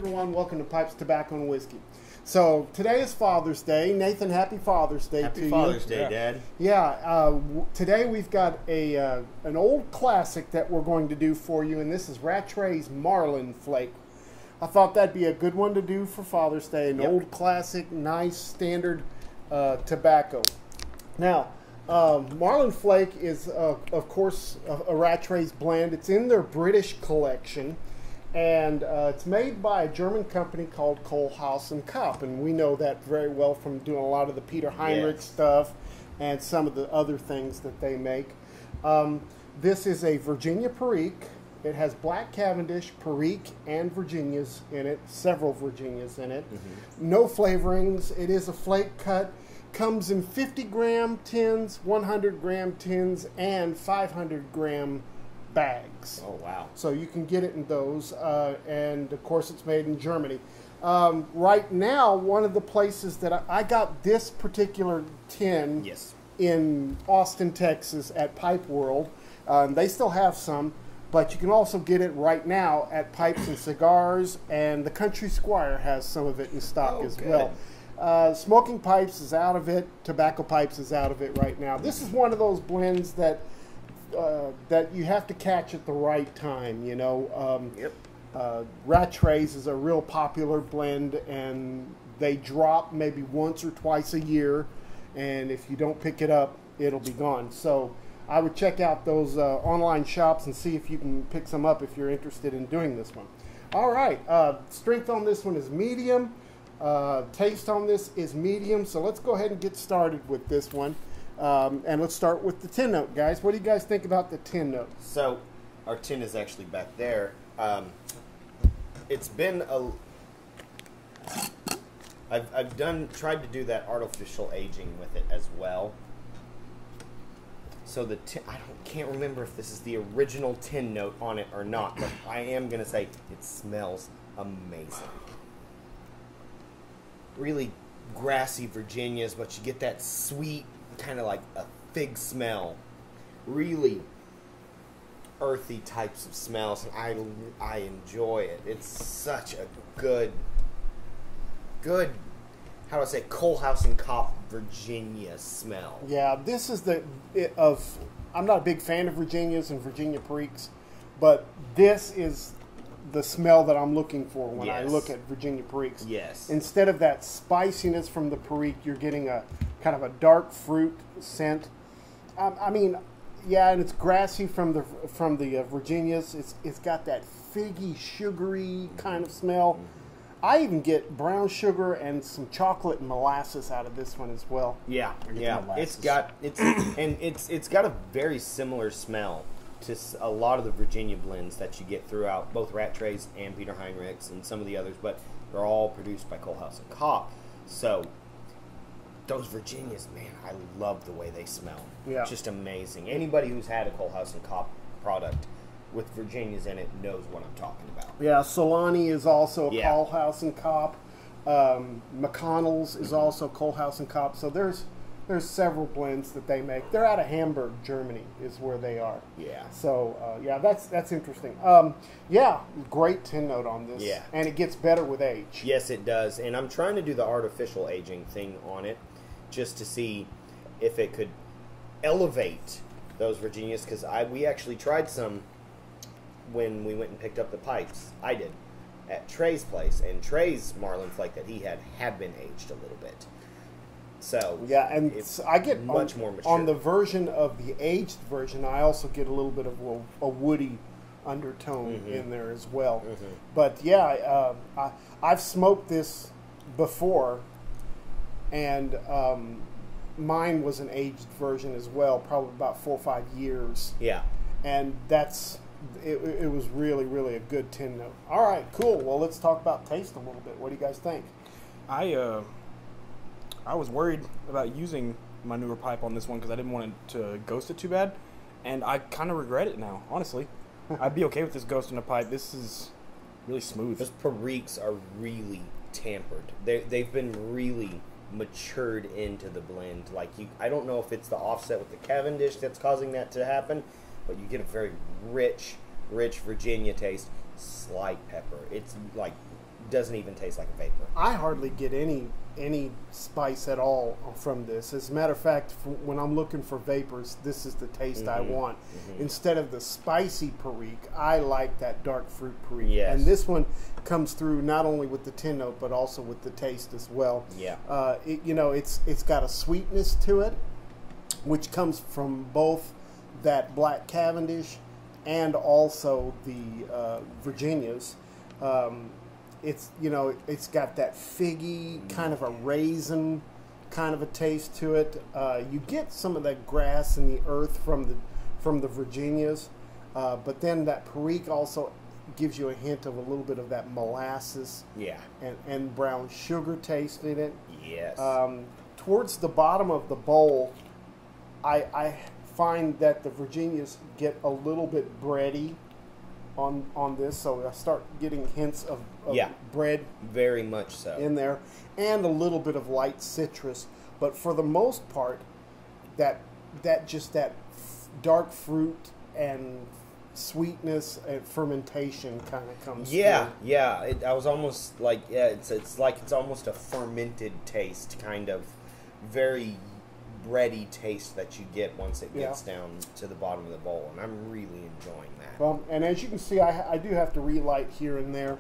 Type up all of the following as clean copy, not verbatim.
everyone. Welcome to Pipes, Tobacco, and Whiskey. So today is Father's Day. Nathan, happy Father's Day to you. Happy Father's Day, Dad. Yeah. Today we've got an old classic that we're going to do for you, and this is Rattray's Marlin Flake. I thought that'd be a good one to do for Father's Day. An old classic, nice, standard tobacco. Now, Marlin Flake is, of course, a Rattray's blend. It's in their British collection. And it's made by a German company called Kohlhaas and Kopp, and we know that very well from doing a lot of the Peter Heinrich stuff and some of the other things that they make. This is a Virginia Perique. It has Black Cavendish, Perique, and Virginias in it, several Virginias in it. No flavorings. It is a flake cut. Comes in 50-gram tins, 100-gram tins, and 500-gram bags. Oh, wow. So you can get it in those, and of course it's made in Germany. Right now, one of the places that I got this particular tin in Austin, Texas at Pipe World. They still have some, but you can also get it right now at Pipes and Cigars, and the Country Squire has some of it in stock as well. Smoking Pipes is out of it. Tobacco Pipes is out of it right now. This is one of those blends that you have to catch at the right time, you know. Rattray's is a real popular blend, and they drop maybe once or twice a year, and if you don't pick it up, it'll be gone. So I would check out those online shops and see if you can pick some up if you're interested in doing this one. All right, strength on this one is medium. Taste on this is medium, so let's go ahead and get started with this one. And let's start with the tin note, guys. What do you guys think about the tin note? So, our tin is actually back there. It's been a... I've tried to do that artificial aging with it as well. So the tin, can't remember if this is the original tin note on it or not, but I am going to say it smells amazing. Really grassy Virginias, but you get that sweet, kind of like a fig smell, really earthy types of smells, and I enjoy it. It's such a good how do I say, Kohlhaas and Kopp Virginia smell. Yeah, this is I'm not a big fan of Virginias and Virginia Periques, but this is the smell that I'm looking for when I look at Virginia Periques. Instead of that spiciness from the Perique, you're getting a kind of a dark fruit scent. I mean, yeah, and it's grassy from the Virginias. It's got that figgy, sugary kind of smell. I even get brown sugar and some chocolate and molasses out of this one as well. Yeah. It's got a very similar smell to a lot of the Virginia blends that you get throughout both Rattray's and Peter Heinrich's and some of the others, but they're all produced by Kohlhaas and Kopp. So those Virginias, man, I love the way they smell. Yeah. Just amazing. Anybody who's had a Kohlhaas and Kopp product with Virginias in it knows what I'm talking about. Yeah, Solani is also a Kohlhaas and Kopp. McConnell's is also Kohlhaas and Kopp. So there's several blends that they make. They're out of Hamburg, Germany, is where they are. Yeah. So yeah, that's interesting. Yeah, great tin note on this. Yeah. And it gets better with age. Yes, it does. And I'm trying to do the artificial aging thing on it, just to see if it could elevate those Virginias, because we actually tried some when we went and picked up the pipes. I did at Trey's place, and Trey's Marlin Flake that he had been aged a little bit. So yeah, and I get much more mature. On the version of the aged version, I also get a little bit of a woody undertone in there as well. But yeah, I've smoked this before, and mine was an aged version as well, probably about 4 or 5 years. Yeah, and it was really, really a good tin note. All right, cool. Well, let's talk about taste a little bit. What do you guys think? I was worried about using my newer pipe on this one because I didn't want it to ghost it too bad, and I kind of regret it now, honestly. I'd be okay with this ghost in a pipe. This is really smooth. Those Periques are really tempered. They've been really matured into the blend. Like I don't know if it's the offset with the Cavendish that's causing that to happen, but you get a very rich Virginia taste. Slight pepper. It's like doesn't even taste like a vapor. I hardly get any spice at all from this. As a matter of fact, when I'm looking for vapors, this is the taste I want. Instead of the spicy perique, I like that dark fruit perique. Yes. And this one comes through not only with the tin note, but also with the taste as well. Yeah. It's got a sweetness to it, which comes from both that Black Cavendish and also the Virginias. It's got that figgy kind of a raisin kind of a taste to it. You get some of that grass and the earth from the Virginias, but then that perique also gives you a hint of a little bit of that molasses, and brown sugar taste in it. Yes. Towards the bottom of the bowl, I find that the Virginias get a little bit bready on this, so I start getting hints of bread, very much so, in there, and a little bit of light citrus. But for the most part, that dark fruit and sweetness and fermentation kind of comes through. I was almost like, it's almost a fermented taste, kind of very bready taste that you get once it gets down to the bottom of the bowl, and I'm really enjoying that. Well, and as you can see, I do have to relight here and there.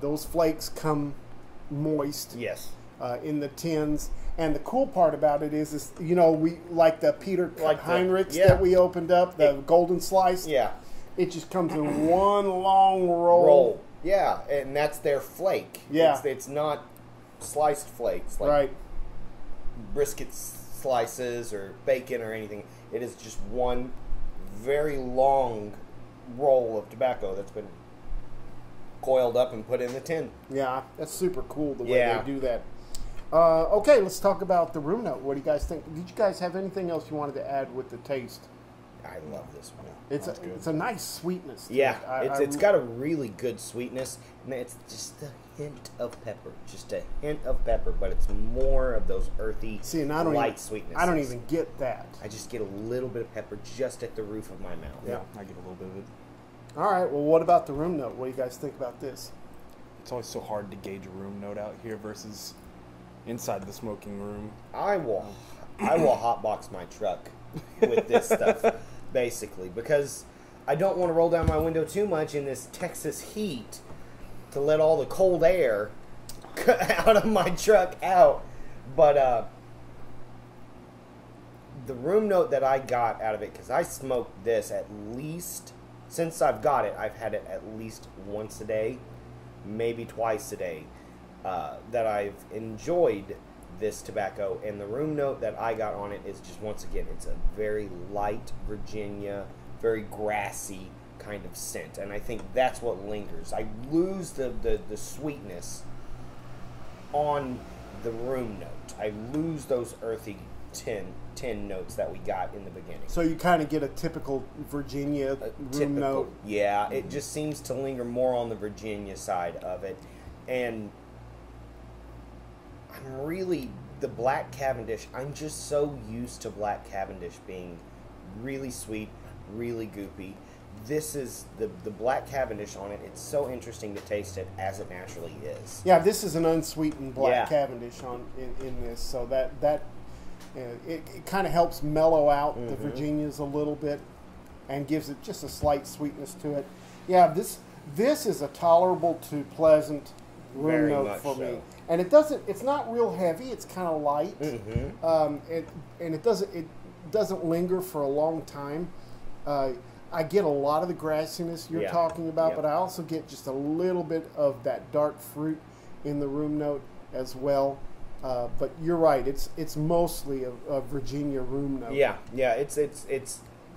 Those flakes come moist. Yes. In the tins, and the cool part about it is we like the Peter Heinrichs that we opened up, the golden slice. Yeah. It just comes in one long roll. Yeah, and that's their flake. Yeah. It's not sliced flakes like right. brisket slices or bacon or anything. It is just one very long roll of tobacco that's been coiled up and put in the tin. Yeah, that's super cool the way they do that. Okay, let's talk about the room note. What do you guys think? Did you guys have anything else you wanted to add with the taste? I love this one. It's a nice sweetness. It's got a really good sweetness, and it's just a hint of pepper, but it's more of those earthy, light sweetnesses. I don't even get that. I just get a little bit of pepper just at the roof of my mouth. Yeah, I get a little bit of it. All right, well, what about the room note? What do you guys think about this? It's always so hard to gauge a room note out here versus inside the smoking room. I will hotbox my truck with this stuff, basically, because I don't want to roll down my window too much in this Texas heat to let all the cold air out of my truck out. But the room note that I got out of it, because I smoked this at least, since I've got it, I've had it at least once a day, maybe twice a day, that I've enjoyed this tobacco. And the room note that I got on it is just, once again, it's a very light Virginia, very grassy kind of scent. And I think that's what lingers. I lose the sweetness on the room note. I lose those earthy tin notes that we got in the beginning. So you kind of get a typical Virginia room note. Yeah, it just seems to linger more on the Virginia side of it. And I'm really, the Black Cavendish, I'm just so used to Black Cavendish being really sweet, really goopy. This is the Black Cavendish on it. It's so interesting to taste it as it naturally is. Yeah, this is an unsweetened Black Cavendish in this, so that it kind of helps mellow out the Virginias a little bit and gives it just a slight sweetness to it. Yeah, this is a tolerable to pleasant room note for me. And it's not real heavy. It's kind of light, and it doesn't linger for a long time. I get a lot of the grassiness you're talking about, but I also get just a little bit of that dark fruit in the room note as well. But you're right. It's mostly a Virginia room note. Yeah. It's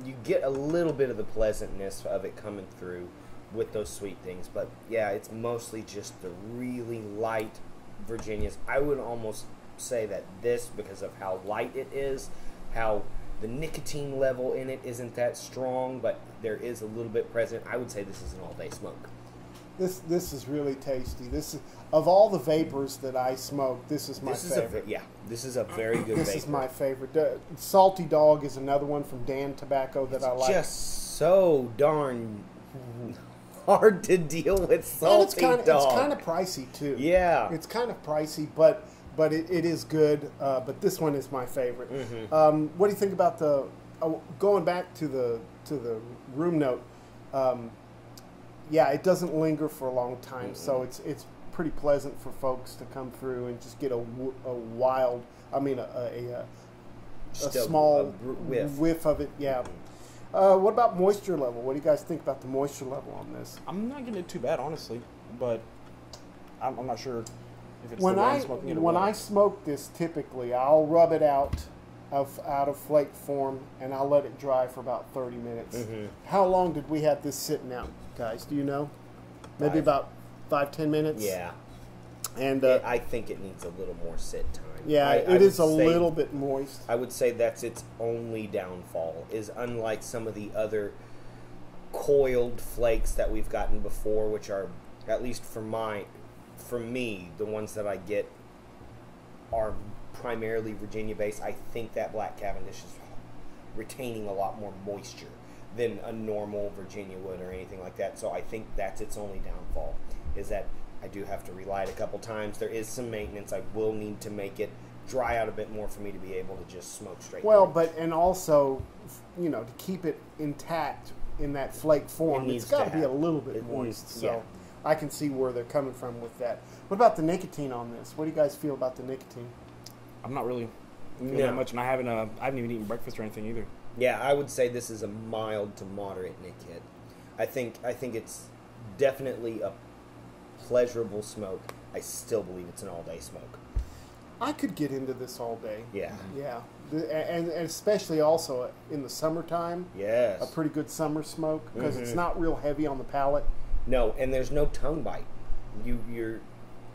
you get a little bit of the pleasantness of it coming through with those sweet things, but yeah, it's mostly just the really light Virginias. I would almost say that this, because of how light it is, how the nicotine level in it isn't that strong, but there is a little bit present. I would say this is an all-day smoke. This is really tasty. This is, of all the vapors that I smoke, this is my favorite. This is a very good This vapor. is my favorite. Salty Dog is another one from Dan Tobacco that I like. Just so darn hard to deal with salty dog. It's kind of pricey too. Yeah, it's kind of pricey, but it is good. But this one is my favorite. What do you think about the going back to the room note? Yeah, it doesn't linger for a long time, so it's pretty pleasant for folks to come through and just get a small whiff of it. Yeah. What about moisture level? What do you guys think about the moisture level on this? I'm not getting it too bad, honestly, but I'm not sure if it's when I smoke this, typically I'll rub it out of flake form and I'll let it dry for about 30 minutes. How long did we have this sitting out, guys? Do you know? Maybe about 5-10 minutes. Yeah. And I think it needs a little more sit time. Yeah, it is a little bit moist. I would say that's its only downfall, is unlike some of the other coiled flakes that we've gotten before, which are, at least for me, the ones that I get are primarily Virginia based. I think that Black Cavendish is retaining a lot more moisture than a normal Virginia would or anything like that. So I think that's its only downfall, is that I do have to relight a couple times. There is some maintenance. I will need to make it dry out a bit more for me to be able to just smoke straight. Well, and also, to keep it intact in that flake form, it's got to be a little bit moist. So I can see where they're coming from with that. What about the nicotine on this? What do you guys feel about the nicotine? I'm not really feeling that much, and I haven't even eaten breakfast or anything either. Yeah, I would say this is a mild to moderate nic hit. I think it's definitely a pleasurable smoke. I still believe it's an all-day smoke. I could get into this all day. Yeah. Yeah. And especially also in the summertime. Yes. A pretty good summer smoke because it's not real heavy on the palate. No, and there's no tongue bite.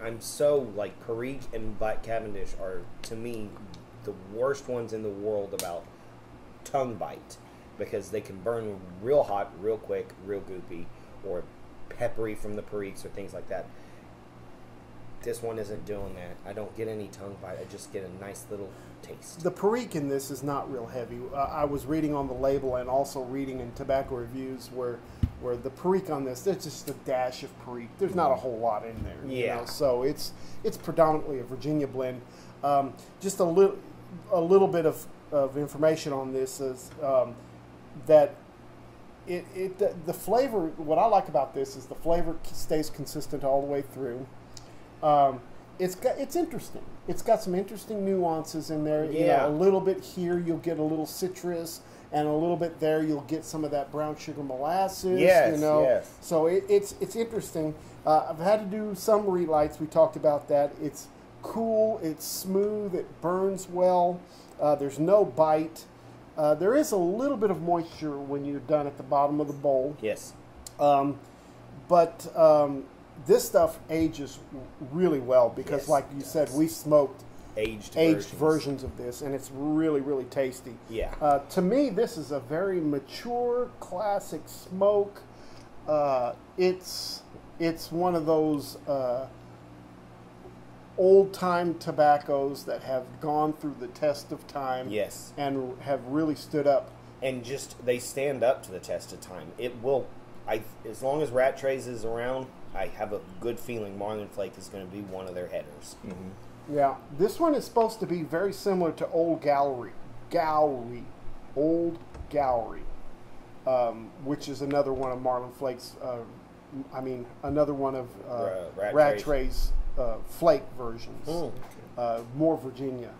I'm so, Perique and Black Cavendish are, to me, the worst ones in the world about tongue bite, because they can burn real hot, real quick, real goopy, or peppery from the Periques or things like that. This one isn't doing that. I don't get any tongue bite. I just get a nice little taste. The Perique in this is not real heavy. I was reading on the label and also reading in tobacco reviews where the Perique on this, there's just a dash of Perique. There's not a whole lot in there. Yeah. So it's predominantly a Virginia blend. Just a little bit of information on this is that the flavor. What I like about this is the flavor stays consistent all the way through. It's interesting. It's got some interesting nuances in there. Yeah. A little bit here you'll get a little citrus, and a little bit there you'll get some of that brown sugar molasses. Yes. Yes. So it's interesting. I've had to do some relights. We talked about that. It's cool. It's smooth. It burns well. There's no bite. There is a little bit of moisture when you're done at the bottom of the bowl. Yes. But this stuff ages really well because, like you said, we smoked aged versions of this, and it's really, really tasty. Yeah. To me, this is a very mature, classic smoke. It's one of those old-time tobaccos that have gone through the test of time. Yes. And have really stood up. And they stand up to the test of time. It will. As long as Rattray's is around, I have a good feeling Marlin Flake is going to be one of their headers. Mm-hmm. Yeah, this one is supposed to be very similar to Old Gallery, which is another one of Marlin Flake's. Another one of Rattray's flake versions. More Virginia.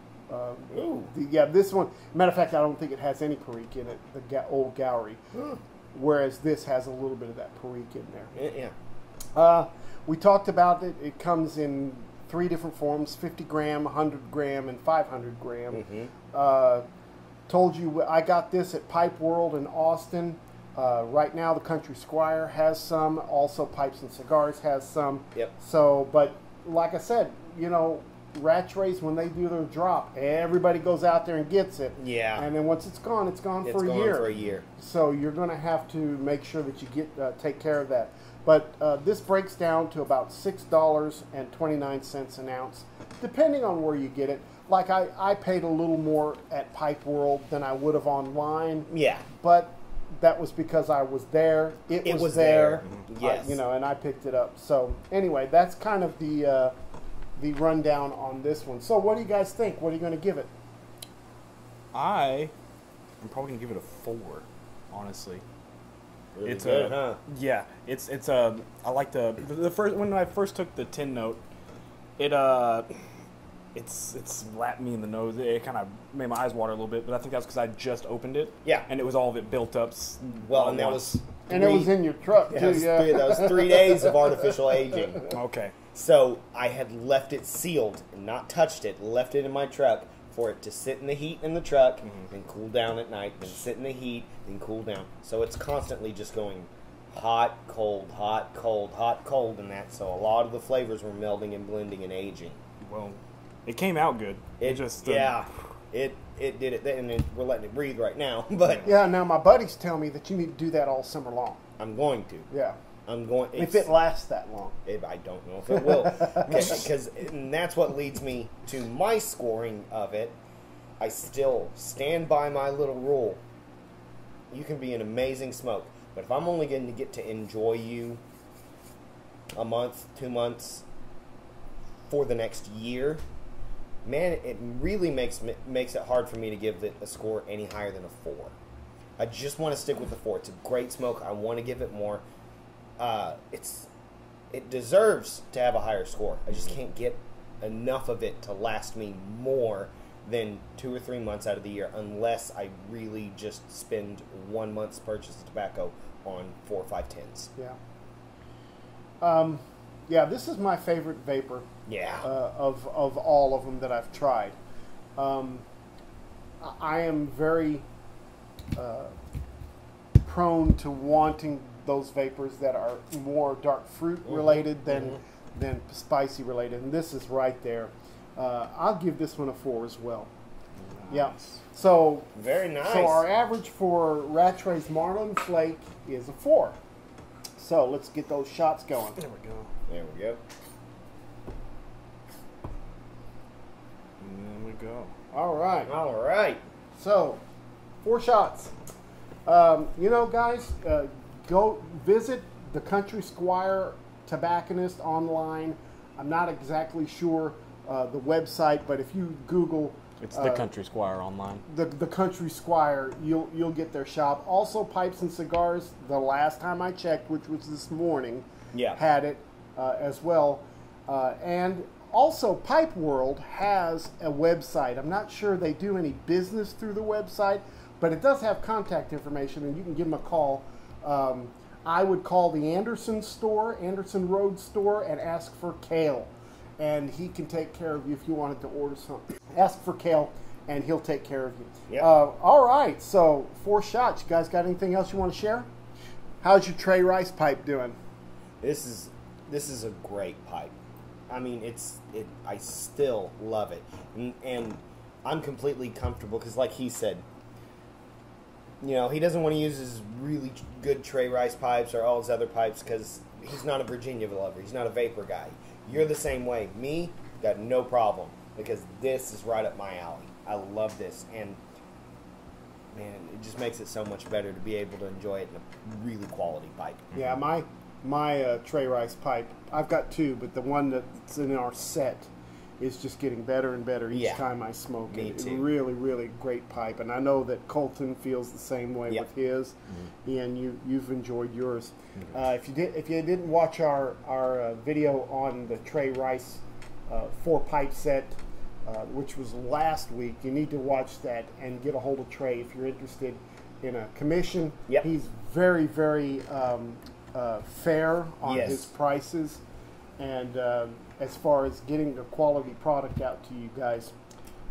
This one. Matter of fact, I don't think it has any Perique in it. The Old Gallery, whereas this has a little bit of that Perique in there. Yeah. We talked about it. It comes in 3 different forms: 50 gram, 100 gram, and 500 gram. Told you I got this at Pipe World in Austin. Right now, the Country Squire has some. Also, Pipes and Cigars has some. Yep. So, but like I said, Rattrays, when they do their drop, everybody goes out there and gets it. Yeah. And then once it's gone for a year. So you're going to have to make sure that you take care of that. But this breaks down to about $6.29 an ounce, depending on where you get it. Like I paid a little more at Pipe World than I would have online. Yeah. But that was because I was there. It was there. Yes. And I picked it up. So anyway, that's kind of the rundown on this one. So what do you guys think? What are you going to give it? I'm probably going to give it a 4, honestly. Really it's good, huh? Yeah, it's I like the first when I first took the tin note, it slapped me in the nose. It kind of made my eyes water a little bit, but I think that's because I just opened it. Yeah, and it was all of it built up. Well, and that was it was in your truck too. That was 3 days of artificial aging. Okay, so I had left it sealed and not touched it. Left it in my truck for it to sit in the heat in the truck and cool down at night, then sit in the heat, then cool down. So it's constantly just going hot, cold, hot, cold, hot, cold, and that. So a lot of the flavors were melding and blending and aging. Well, it came out good. It just it did it, and we're letting it breathe right now. But yeah, now my buddies tell me that you need to do that all summer long. I'm going to. Yeah. I'm going. If it lasts that long, I don't know if it will, because that's what leads me to my scoring of it. I still stand by my little rule. You can be an amazing smoke, but if I'm only going to get to enjoy you a month, 2 months, for the next year, man, it really makes it hard for me to give it a score any higher than a 4. I just want to stick with the 4. It's a great smoke. I want to give it more. It deserves to have a higher score. I just can't get enough of it to last me more than 2 or 3 months out of the year, unless I really just spend 1 month's purchase of tobacco on 4 or 5 tins. Yeah. Yeah, this is my favorite vapor. Yeah. Of all of them that I've tried. I am very prone to wanting those vapors that are more dark fruit related than spicy related, and this is right there. I'll give this one a 4 as well. Nice. Yeah. So very nice. So our average for Rattray's Marlin Flake is a 4. So let's get those shots going. There we go. There we go. And there we go. All right. All right. So 4 shots. Guys, go visit the Country Squire Tobacconist online. I'm not exactly sure the website, but if you Google, it's the Country Squire online. The Country Squire, you'll get their shop. Also, Pipes and Cigars. The last time I checked, which was this morning, had it as well. And also, Pipe World has a website. I'm not sure they do any business through the website, but it does have contact information, and you can give them a call. I would call the Anderson Road store, and ask for Cale. And he can take care of you if you wanted to order something. Ask for Cale, and he'll take care of you. Yep. All right, so 4 shots. You guys got anything else you want to share? How's your Tray Rice pipe doing? This is a great pipe. I mean, I still love it, and I'm completely comfortable because, like he said, he doesn't want to use his really good Tray Rice pipes or all his other pipes because he's not a Virginia lover. He's not a vapor guy. You're the same way. Me, got no problem because this is right up my alley. I love this, and man, it just makes it so much better to be able to enjoy it in a really quality pipe. Yeah, my Tray Rice pipe, I've got 2, but the one that's in our set is just getting better and better each time I smoke it. It's really, really great pipe, and I know that Colton feels the same way with his, and you've enjoyed yours. If you didn't watch our video on the Tray Rice 4-pipe set, which was last week, you need to watch that and get a hold of Trey if you're interested in a commission. Yep. He's very, very fair on his prices, and as far as getting a quality product out to you guys,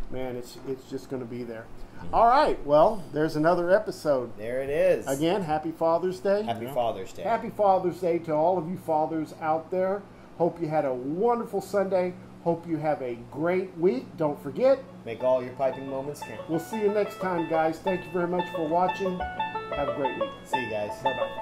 man, it's just going to be there. All right, well, there's another episode. There it is. Again, happy Father's Day. Happy Father's Day. Happy Father's Day to all of you fathers out there. Hope you had a wonderful Sunday. Hope you have a great week. Don't forget, make all your piping moments count. We'll see you next time, guys. Thank you very much for watching. Have a great week. See you guys. Bye-bye.